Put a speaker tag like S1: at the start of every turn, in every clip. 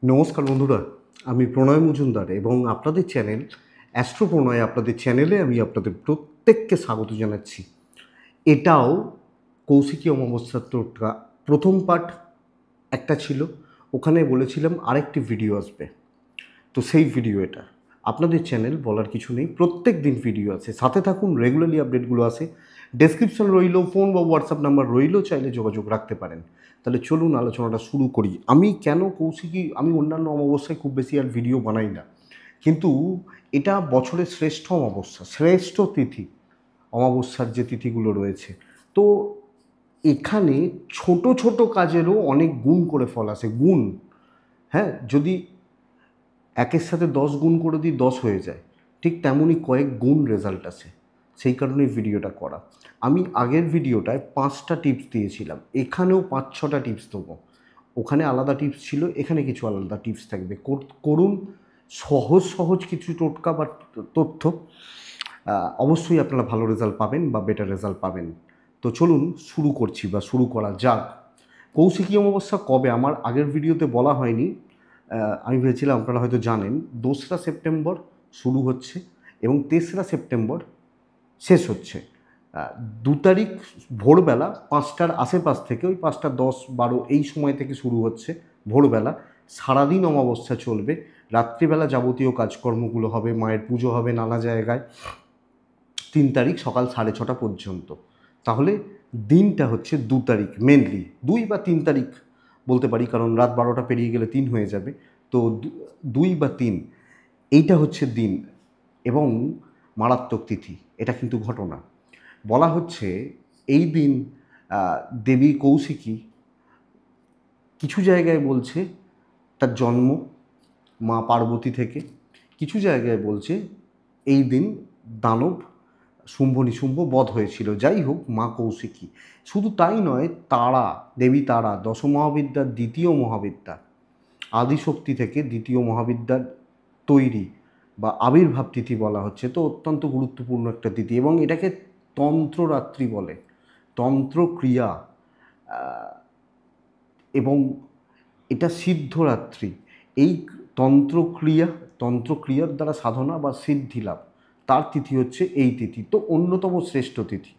S1: নমস্কার বন্ধুরা, আমি প্রণয় মজুমদার এবং আপনাদের চ্যানেল অ্যাস্ট্রো প্রণয়, আপনাদের চ্যানেলে আমি আপনাদের প্রত্যেককে স্বাগত জানাচ্ছি। এটাও কৌশিকী অমাবস্যার টোটকা। প্রথম পার্ট একটা ছিল, ওখানে বলেছিলাম আরেকটি ভিডিও আসবে, তো সেই ভিডিও এটা। আপনাদের চ্যানেল বলার কিছু নেই, প্রত্যেক দিন ভিডিও আছে, সাথে থাকুন, রেগুলারলি আপডেটগুলো আসে। ডেসক্রিপশন রইল, ফোন বা হোয়াটসঅ্যাপ নাম্বার রইল, চাইলে যোগাযোগ রাখতে পারেন। তাহলে চলুন আলোচনাটা শুরু করি। আমি কেন কৌশিকী, আমি অন্যান্য অমাবস্যায় খুব বেশি আর ভিডিও বানাই না, কিন্তু এটা বছরের শ্রেষ্ঠ অমাবস্যা, শ্রেষ্ঠ তিথি, অমাবস্যার যে তিথিগুলো রয়েছে। তো এখানে ছোট ছোট কাজেরও অনেক গুণ করে ফল আসে, গুণ। হ্যাঁ, যদি একের সাথে 10 গুণ করে দিই 10 হয়ে যায়, ঠিক তেমনই কয়েক গুণ রেজাল্ট আসে। সেই কারণেই ভিডিওটা করা। আমি আগের ভিডিওটায় 5টা টিপস দিয়েছিলাম, এখানেও 5-6টা টিপস দেবো। ওখানে আলাদা টিপস ছিল, এখানে কিছু আলাদা টিপস থাকবে। করুন সহজ সহজ কিছু টোটকা বা তথ্য, অবশ্যই আপনারা ভালো রেজাল্ট পাবেন বা বেটার রেজাল্ট পাবেন। তো চলুন শুরু করছি বা শুরু করা যাক। কৌশিকী অমাবস্যা কবে, আমার আগের ভিডিওতে বলা হয়নি। আমি ভেবেছিলাম আপনারা হয়তো জানেন। 2রা সেপ্টেম্বর শুরু হচ্ছে এবং 3রা সেপ্টেম্বর শেষ হচ্ছে। 2 তারিখ ভোরবেলা 5টার আশেপাশ থেকে, ওই 5টা 10-12 এই সময় থেকে শুরু হচ্ছে ভোরবেলা। সারাদিন অমাবস্যা চলবে। রাত্রিবেলা যাবতীয় কাজকর্মগুলো হবে, মায়ের পুজো হবে নানা জায়গায়। 3 তারিখ সকাল 6:30 পর্যন্ত। তাহলে দিনটা হচ্ছে 2 তারিখ, মেনলি 2 বা 3 তারিখ বলতে পারি, কারণ রাত 12টা পেরিয়ে গেলে 3 হয়ে যাবে। তো 2 বা 3 এইটা হচ্ছে দিন, এবং মারাত্মক তিথি। এটা কিন্তু ঘটনা। বলা হচ্ছে এই দিন দেবী কৌশিকী, কিছু জায়গায় বলছে তার জন্ম মা পার্বতী থেকে, কিছু জায়গায় বলছে এই দিন দানব শুম্ভ নিশুম্ভ বধ হয়েছিল। যাই হোক, মা কৌশিকী। শুধু তাই নয়, তারা, দেবী তারা দশমহাবিদ্যার দ্বিতীয় মহাবিদ্যা, আদিশক্তি থেকে দ্বিতীয় মহাবিদ্যার তৈরি বা আবির্ভাব তিথি বলা হচ্ছে। তো অত্যন্ত গুরুত্বপূর্ণ একটা তিথি, এবং এটাকে তন্ত্ররাত্রি বলে, তন্ত্রক্রিয়া, এবং এটা সিদ্ধরাত্রি। এই তন্ত্রক্রিয়ার দ্বারা সাধনা বা সিদ্ধি লাভ, তার তিথি হচ্ছে এই তিথি। তো অন্যতম শ্রেষ্ঠ তিথি।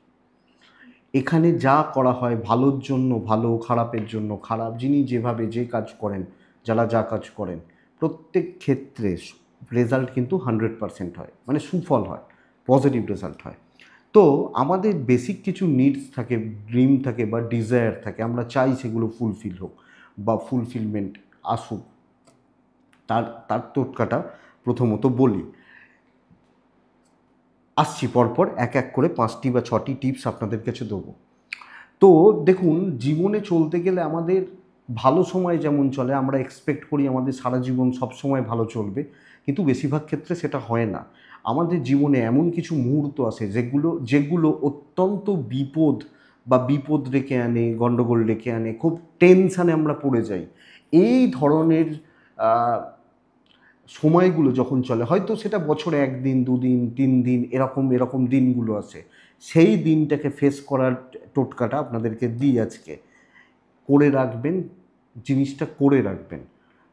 S1: এখানে যা করা হয় ভালোর জন্য ভালো, খারাপের জন্য খারাপ, যিনি যেভাবে যে কাজ করেন, যারা যা কাজ করেন, প্রত্যেক ক্ষেত্রে রেজাল্ট কিন্তু 100% হয়, মানে সুফল হয়, পজিটিভ রেজাল্ট হয়। তো আমাদের বেসিক কিছু নিডস থাকে, ড্রিম থাকে বা ডিজায়ার থাকে, আমরা চাই সেগুলো ফুলফিল হোক বা ফুলফিলমেন্ট আসুক। তার তার টোটকাটা প্রথমত বলি, আসছি পরপর এক এক করে 5টি বা 6টি টিপস আপনাদের কাছে দেবো। তো দেখুন, জীবনে চলতে গেলে আমাদের ভালো সময় যেমন চলে, আমরা এক্সপেক্ট করি আমাদের সারা জীবন সব সময় ভালো চলবে, কিন্তু বেশিরভাগ ক্ষেত্রে সেটা হয় না। আমাদের জীবনে এমন কিছু মুহূর্ত আসে যেগুলো যেগুলো অত্যন্ত বিপদ বা বিপদ ডেকে আনে, গণ্ডগোল ডেকে আনে, খুব টেনশানে আমরা পড়ে যাই। এই ধরনের সময়গুলো যখন চলে, হয়তো সেটা বছরে 1 দিন 2 দিন 3 দিন এরকম এরকম দিনগুলো আসে, সেই দিনটাকে ফেস করার টোটকাটা আপনাদেরকে দিই আজকে। করে রাখবেন, জিনিসটা করে রাখবেন।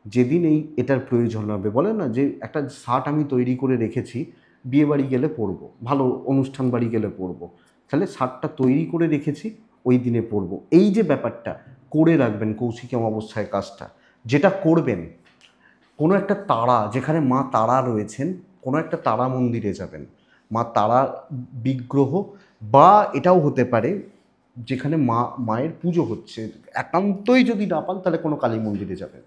S1: যেদিন এটার প্রয়োজন হবে, বলে না যে একটা শার্ট আমি তৈরি করে রেখেছি, বিয়েবাড়ি গেলে পরবো, ভালো অনুষ্ঠান বাড়ি গেলে পরবো, তাহলে শার্টটা তৈরি করে রেখেছি, ওই দিনে পরবো। এই যে ব্যাপারটা করে রাখবেন কৌশিকী অমাবস্যায় কাজটা, যেটা করবেন, কোনো একটা তারা, যেখানে মা তারা রয়েছেন, কোনো একটা তারা মন্দিরে যাবেন, মা তারা বিগ্রহ, বা এটাও হতে পারে যেখানে মায়ের পুজো হচ্ছে, একান্তই যদি না পান তাহলে কোনো কালী মন্দিরে যাবেন,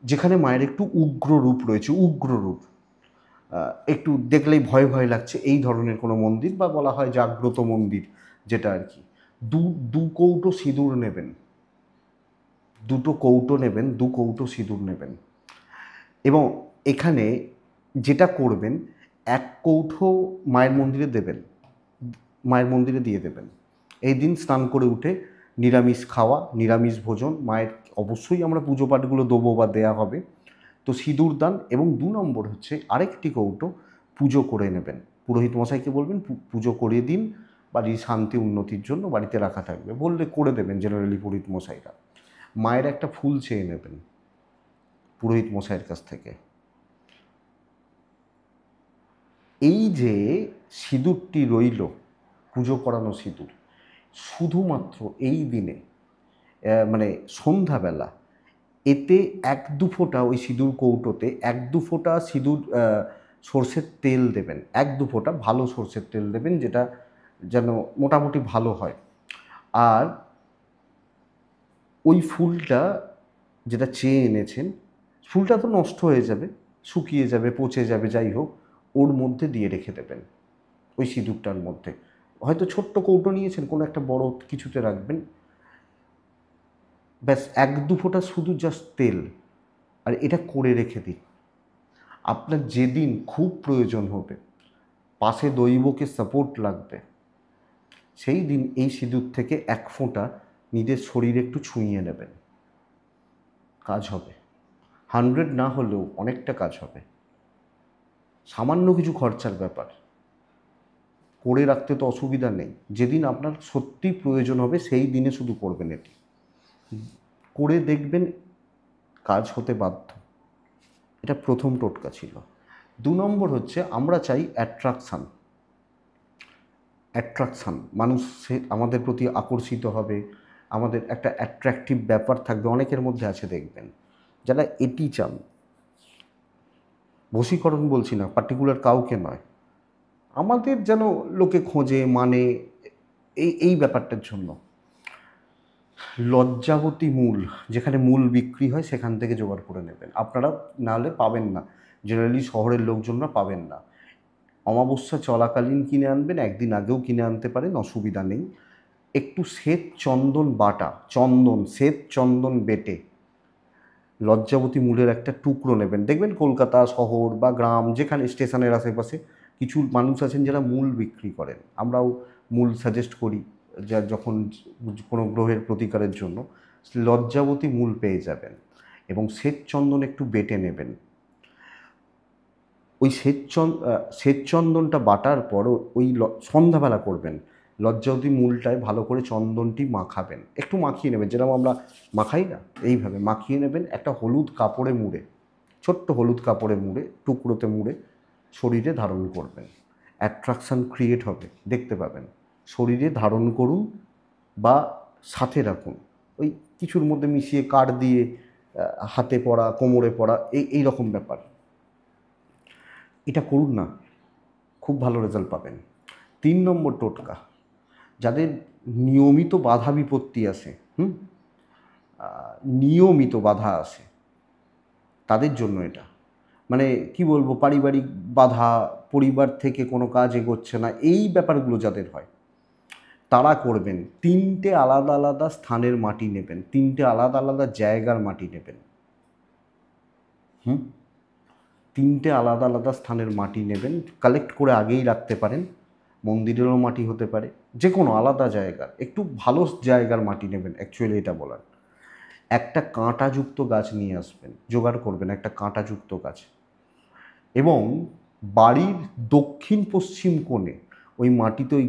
S1: যেখানে মায়ের একটু উগ্র রূপ রয়েছে, উগ্র রূপ, একটু দেখলেই ভয় ভয় লাগছে, এই ধরনের কোনো মন্দির, বা বলা হয় জাগ্রত মন্দির, যেটা আর কি। দু কৌটো সিঁদুর নেবেন, 2টো কৌটো নেবেন, 2 কৌটো সিঁদুর নেবেন, এবং এখানে যেটা করবেন, 1 কৌটো মায়ের মন্দিরে দেবেন, মায়ের মন্দিরে দিয়ে দেবেন। এই দিন স্নান করে উঠে নিরামিষ খাওয়া, নিরামিষ ভোজন, মায়ের অবশ্যই আমরা পুজো পাঠগুলো দেবো বা দেয়া হবে। তো সিঁদুর দান, এবং 2 নম্বর হচ্ছে আরেকটি কৌটো পুজো করে নেবেন। পুরোহিত মশাইকে বলবেন পুজো করিয়ে দিন, বাড়ির শান্তি উন্নতির জন্য বাড়িতে রাখা থাকবে, বললে করে দেবেন জেনারেলি পুরোহিত মশাইরা। মায়ের একটা ফুল চেয়ে নেবেন, পুরোহিত মশাইয়ের কাছ থেকে। এই যে সিঁদুরটি রইল, পুজো করানো সিঁদুর, শুধুমাত্র এই দিনে মানে সন্ধ্যাবেলা এতে 1-2 ফোঁটা ওই সিঁদুর কৌটোতে 1-2 ফোঁটা সিঁদুর সর্ষের তেল দেবেন, 1-2 ফোঁটা ভালো সর্ষের তেল দেবেন, যেটা যেন মোটামুটি ভালো হয়। আর ওই ফুলটা যেটা চেয়ে এনেছেন, ফুলটা তো নষ্ট হয়ে যাবে, শুকিয়ে যাবে, পচে যাবে, যাই হোক, ওর মধ্যে দিয়ে রেখে দেবেন, ওই সিঁদুরটার মধ্যে। হয়তো ছোট্ট কৌটো নিয়েছেন, কোনো একটা বড় কিছুতে রাখবেন। ব্যাস 1-2 ফোঁটা শুধু জাস্ট তেল, আর এটা করে রেখে দিন। আপনার যেদিন খুব প্রয়োজন হবে, পাশে দৈবকে সাপোর্ট লাগবে, সেই দিন এই সিঁদুর থেকে 1 ফোঁটা নিজের শরীরে একটু ছুঁইয়ে নেবেন, কাজ হবে। 100 না হলেও অনেকটা কাজ হবে। সামান্য কিছু খরচার ব্যাপার, করে রাখতে তো অসুবিধা নেই। যেদিন আপনার সত্যি প্রয়োজন হবে সেই দিনে শুধু করবেন এটি, করে দেখবেন কাজ হতে বাধ্য। এটা প্রথম টোটকা ছিল। 2 নম্বর হচ্ছে, আমরা চাই অ্যাট্রাকশান, মানুষ আমাদের প্রতি আকর্ষিত হবে, আমাদের একটা অ্যাট্রাকটিভ ব্যাপার থাকবে, অনেকের মধ্যে আছে দেখবেন। যারা এটি চান, বশীকরণ বলছি না, পার্টিকুলার কাউকে নয়, আমাদের যেন লোকে খোঁজে, মানে এই ব্যাপারটার জন্য লজ্জাবতী মূল, যেখানে মূল বিক্রি হয় সেখান থেকে জোগাড় করে নেবেন। আপনারা নাহলে পাবেন না, জেনারেলি শহরের লোকজনরা পাবেন না। অমাবস্যা চলাকালীন কিনে আনবেন, একদিন আগেও কিনে আনতে পারেন, অসুবিধা নেই। একটু শ্বেত চন্দন বাটা, শ্বেত চন্দন বেটে লজ্জাবতী মূলের একটা টুকরো নেবেন। দেখবেন কলকাতা শহর বা গ্রাম, যেখানে স্টেশনের আশেপাশে কিছু মানুষ আছেন যারা মূল বিক্রি করেন, আমরাও মূল সাজেস্ট করি, যা যখন কোনো গ্রহের প্রতিকারের জন্য লজ্জাবতী মূল পেয়ে যাবেন। এবং শ্বেত চন্দন একটু বেটে নেবেন। ওই শ্বেতচন্দনটা বাটার পর ওই সন্ধ্যাবেলা করবেন, লজ্জাবতী মূলটায় ভালো করে চন্দনটি মাখাবেন, একটু মাখিয়ে নেবেন, যেরকম আমরা মাখাই না, এইভাবে মাখিয়ে নেবেন। একটা হলুদ কাপড়ে মুড়ে, ছোট্ট হলুদ কাপড়ে মুড়ে, টুকরোতে মুড়ে শরীরে ধারণ করবেন। অ্যাট্রাকশান ক্রিয়েট হবে, দেখতে পাবেন। শরীরে ধারণ করুন বা সাথে রাখুন, ওই কিছুর মধ্যে মিশিয়ে কাঠ দিয়ে হাতে পরা, কোমরে পরা, এই রকম ব্যাপার। এটা করুন না, খুব ভালো রেজাল্ট পাবেন। 3 নম্বর টোটকা, যাদের নিয়মিত বাধা বিপত্তি আসে, নিয়মিত বাধা আসে, তাদের জন্য এটা, মানে কি বলবো, পারিবারিক বাধা, পরিবার থেকে কোনো কাজ এগোচ্ছে না, এই ব্যাপারগুলো যাদের হয়, তারা করবেন 3টে আলাদা আলাদা স্থানের মাটি নেবেন, 3টে আলাদা আলাদা জায়গার মাটি নেবেন। 3টে আলাদা আলাদা স্থানের মাটি নেবেন, কালেক্ট করে আগেই রাখতে পারেন, মন্দিরেরও মাটি হতে পারে, যে কোনো আলাদা জায়গার, একটু ভালো জায়গার মাটি নেবেন, অ্যাকচুয়ালি এটা বলার। একটা কাঁটাযুক্ত গাছ নিয়ে আসবেন, জোগাড় করবেন একটা কাঁটাযুক্ত গাছ, এবং বাড়ির দক্ষিণ পশ্চিম কোণে ওই মাটিতে ওই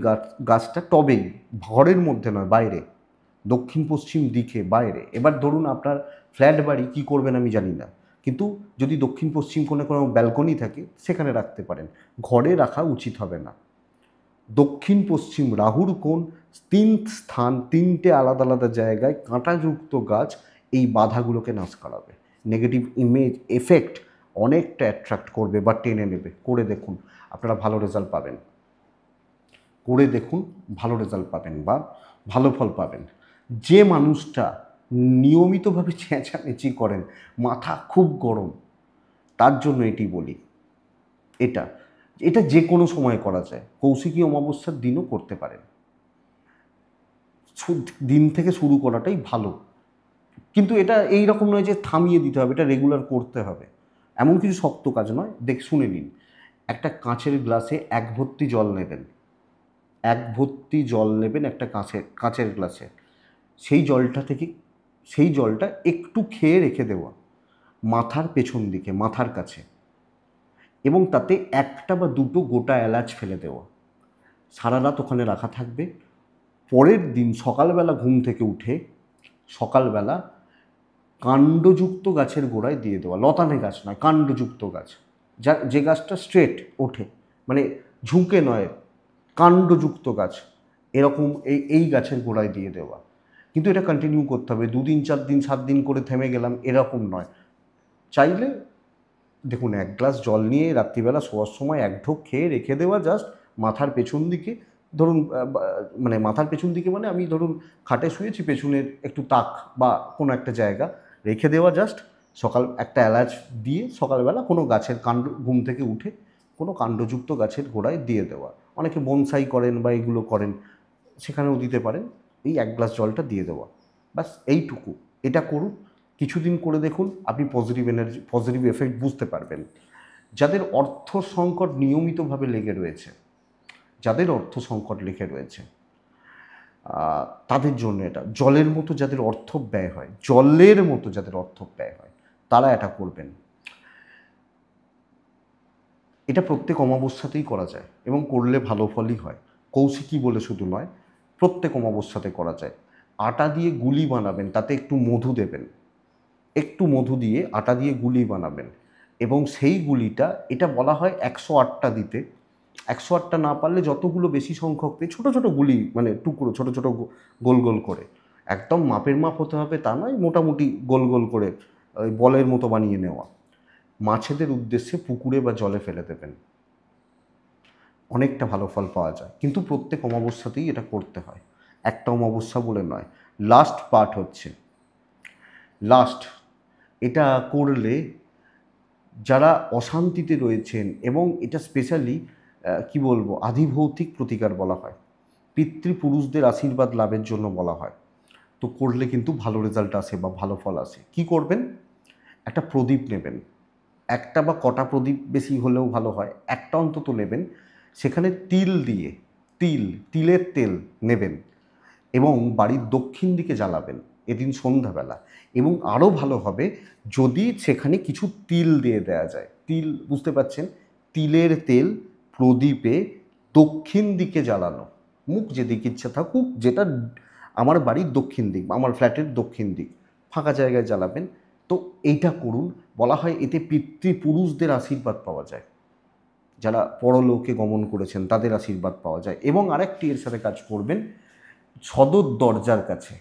S1: গাছটা, টবেই, ঘরের মধ্যে নয়, বাইরে, দক্ষিণ পশ্চিম দিকে বাইরে। এবার ধরুন আপনার ফ্ল্যাট বাড়ি, কী করবেন আমি জানি না, কিন্তু যদি দক্ষিণ পশ্চিম কোণে কোনো ব্যালকনি থাকে সেখানে রাখতে পারেন, ঘরে রাখা উচিত হবে না। দক্ষিণ পশ্চিম রাহুর কোণ, 3 স্থান, 3টে আলাদা আলাদা জায়গায় কাঁটাযুক্ত গাছ এই বাধাগুলোকে নাশ করাবে, নেগেটিভ ইমেজ এফেক্ট অনেকটা অ্যাট্রাক্ট করবে বা টেনে নেবে। করে দেখুন, আপনারা ভালো রেজাল্ট পাবেন। করে দেখুন, ভালো রেজাল্ট পাবেন বা ভালো ফল পাবেন। যে মানুষটা নিয়মিতভাবে চেঁচামেচি করেন, মাথা খুব গরম, তার জন্য এটি বলি। এটা এটা যে কোনো সময় করা যায়, কৌশিকী অমাবস্যার দিনও করতে পারেন। দিন থেকে শুরু করাটাই ভালো, কিন্তু এটা এই রকম নয় যে থামিয়ে দিতে হবে, এটা রেগুলার করতে হবে, এমন কিছু শক্ত কাজ নয়। শুনে নিন, একটা কাঁচের গ্লাসে 1 ভর্তি জল নেবেন, 1 ভর্তি জল নেবেন একটা কাঁচের গ্লাসে। সেই জলটা একটু খেয়ে রেখে দেওয়া মাথার পেছন দিকে, মাথার কাছে, এবং তাতে 1টা বা 2টো গোটা এলাচ ফেলে দেওয়া, সারা রাত ওখানে রাখা থাকবে। পরের দিন সকালবেলা ঘুম থেকে উঠে, সকালবেলা কাণ্ডযুক্ত গাছের গোড়ায় দিয়ে দেওয়া, লতানে গাছ নয়, কাণ্ডযুক্ত গাছ, যে গাছটা স্ট্রেট ওঠে, মানে ঝুঁকে নয়, কাণ্ডযুক্ত গাছ, এরকম এই গাছের গোড়ায় দিয়ে দেওয়া। কিন্তু এটা কন্টিনিউ করতে হবে, 2 দিন 4 দিন 7 দিন করে থেমে গেলাম এরকম নয়। চাইলে দেখুন, 1 গ্লাস জল নিয়ে রাত্রিবেলা শোয়ার সময় 1 ঢোক খেয়ে রেখে দেওয়া, জাস্ট মাথার পেছন দিকে, ধরুন মানে মাথার পেছন দিকে মানে আমি ধরুন খাটে শুয়েছি, পেছনের একটু তাক বা কোনো একটা জায়গা রেখে দেওয়া, জাস্ট সকাল একটা এলাচ দিয়ে সকালবেলা কোনো গাছের কাণ্ড, ঘুম থেকে উঠে কোনো কাণ্ডযুক্ত গাছের গোড়ায় দিয়ে দেওয়া। অনেকে বনসাই করেন বা এগুলো করেন, সেখানেও দিতে পারেন। এই 1 গ্লাস জলটা দিয়ে দেওয়া, ব্যাস এইটুকু। এটা করুন, কিছুদিন করে দেখুন, আপনি পজিটিভ এনার্জি, পজিটিভ এফেক্ট বুঝতে পারবেন। যাদের অর্থ সংকট নিয়মিতভাবে লেগে রয়েছে, যাদের অর্থ সংকট লেগে রয়েছে, তাদের জন্য এটা জলের মতো, যাদের অর্থ ব্যয় হয়, জলের মতো যাদের অর্থ ব্যয় হয়, তারা এটা করবেন। এটা প্রত্যেক অমাবস্যাতেই করা যায় এবং করলে ভালো ফলই হয়। কৌশিকী বলে শুধু নয়, প্রত্যেক অমাবস্যাতে করা যায়। আটা দিয়ে গুলি বানাবেন, তাতে একটু মধু দেবেন, একটু মধু দিয়ে আটা দিয়ে গুলি বানাবেন, এবং সেই গুলিটা, এটা বলা হয় 108টা দিতে, 108টা না পারলে যতগুলো বেশি সংখ্যক পেয়ে ছোটো ছোটো গুলি, মানে টুকরো ছোটো ছোটো গোল গোল করে, একদম মাপের মাপ হতে হবে তা নয়, মোটামুটি গোল গোল করে ওই বলের মতো বানিয়ে নেওয়া, মাছেদের উদ্দেশ্যে পুকুরে বা জলে ফেলে দেবেন। অনেকটা ভালো ফল পাওয়া যায়, কিন্তু প্রত্যেক অমাবস্যাতেই এটা করতে হয়, একটা অমাবস্যা বলে নয়। লাস্ট পার্ট হচ্ছে, লাস্ট এটা করলে যারা অশান্তিতে রয়েছেন, এবং এটা স্পেশালি কি বলবো, আধিভৌতিক প্রতিকার বলা হয়, পিতৃপুরুষদের আশীর্বাদ লাভের জন্য বলা হয়, তো করলে কিন্তু ভালো রেজাল্ট আসে বা ভালো ফল আসে। কি করবেন, একটা প্রদীপ নেবেন, একটা বা কটা প্রদীপ বেশি হলেও ভালো হয়, একটা অন্তত নেবেন, সেখানে তিল দিয়ে, তিলের তেল নেবেন এবং বাড়ির দক্ষিণ দিকে জ্বালাবেন এদিন সন্ধ্যাবেলা। এবং আরও ভালো হবে যদি সেখানে কিছু তিল দিয়ে দেওয়া যায়, তিল বুঝতে পারছেন, তিলের তেল প্রদীপে দক্ষিণ দিকে জ্বালানো, মুখ যেদিকে ইচ্ছা থাকুক, যেটা আমার বাড়ির দক্ষিণ দিক, আমার ফ্ল্যাটের দক্ষিণ দিক, ফাঁকা জায়গায় জ্বালাবেন। তো এইটা করুন, বলা হয় এতে পিতৃপুরুষদের আশীর্বাদ পাওয়া যায়, যারা পরলোকে গমন করেছেন তাদের আশীর্বাদ পাওয়া যায়। এবং আরেকটি এর সাথে কাজ করবেন, সদর দরজার কাছে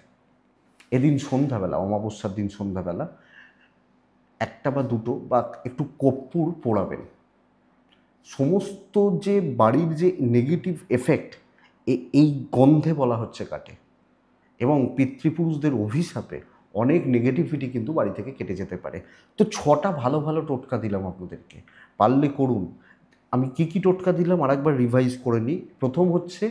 S1: এদিন সন্ধ্যাবেলা, অমাবস্যার দিন সন্ধ্যাবেলা একটা বা দুটো বা একটু কর্পূর পোড়াবেন। সমস্ত যে বাড়ির যে নেগেটিভ এফেক্ট এই গন্ধে বলা হচ্ছে কাটে, এবং পিতৃপুরুষদের অভিশাপে অনেক নেগেটিভিটি কিন্তু বাড়ি থেকে কেটে যেতে পারে। তো 6টা ভালো ভালো টোটকা দিলাম আপনাদেরকে, পারলে করুন। আমি কি কি টোটকা দিলাম আরেকবার রিভাইজ করে নিই। প্রথম হচ্ছে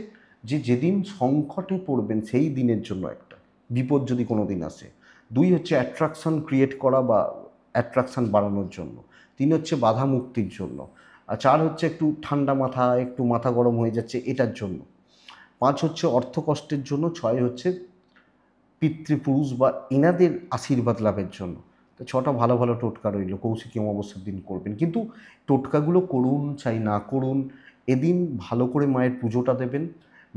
S1: যে যেদিন সংকটে পড়বেন সেই দিনের জন্য একটা বিপদ যদি কোনো দিন আসে। 2 হচ্ছে অ্যাট্রাকশান ক্রিয়েট করা বা অ্যাট্রাকশান বাড়ানোর জন্য। 3 হচ্ছে বাধা মুক্তির জন্য। আর 4 হচ্ছে একটু ঠান্ডা মাথা, একটু মাথা গরম হয়ে যাচ্ছে এটার জন্য। 5 হচ্ছে অর্থ কষ্টের জন্য। 6 হচ্ছে পিতৃপুরুষ বা এনাদের আশীর্বাদ লাভের জন্য। তো 6টা ভালো ভালো টোটকা রইল, কৌশিকী অমাবস্যার দিন করবেন। কিন্তু টোটকাগুলো করুন চাই না করুন, এদিন ভালো করে মায়ের পুজোটা দেবেন,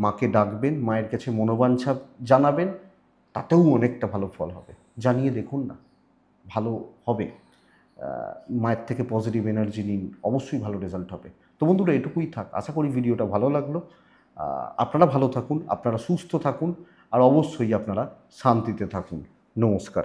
S1: মাকে ডাকবেন, মায়ের কাছে মনোবাঞ্ছা জানাবেন, তাতেও অনেকটা ভালো ফল হবে। জানিয়ে দেখুন না, ভালো হবে। মায়ের থেকে পজিটিভ এনার্জি নিন, অবশ্যই ভালো রেজাল্ট হবে। তো বন্ধুরা, এটুকুই থাক। আশা করি ভিডিওটা ভালো লাগলো। আপনারা ভালো থাকুন, আপনারা সুস্থ থাকুন, আর অবশ্যই আপনারা শান্তিতে থাকুন। নমস্কার।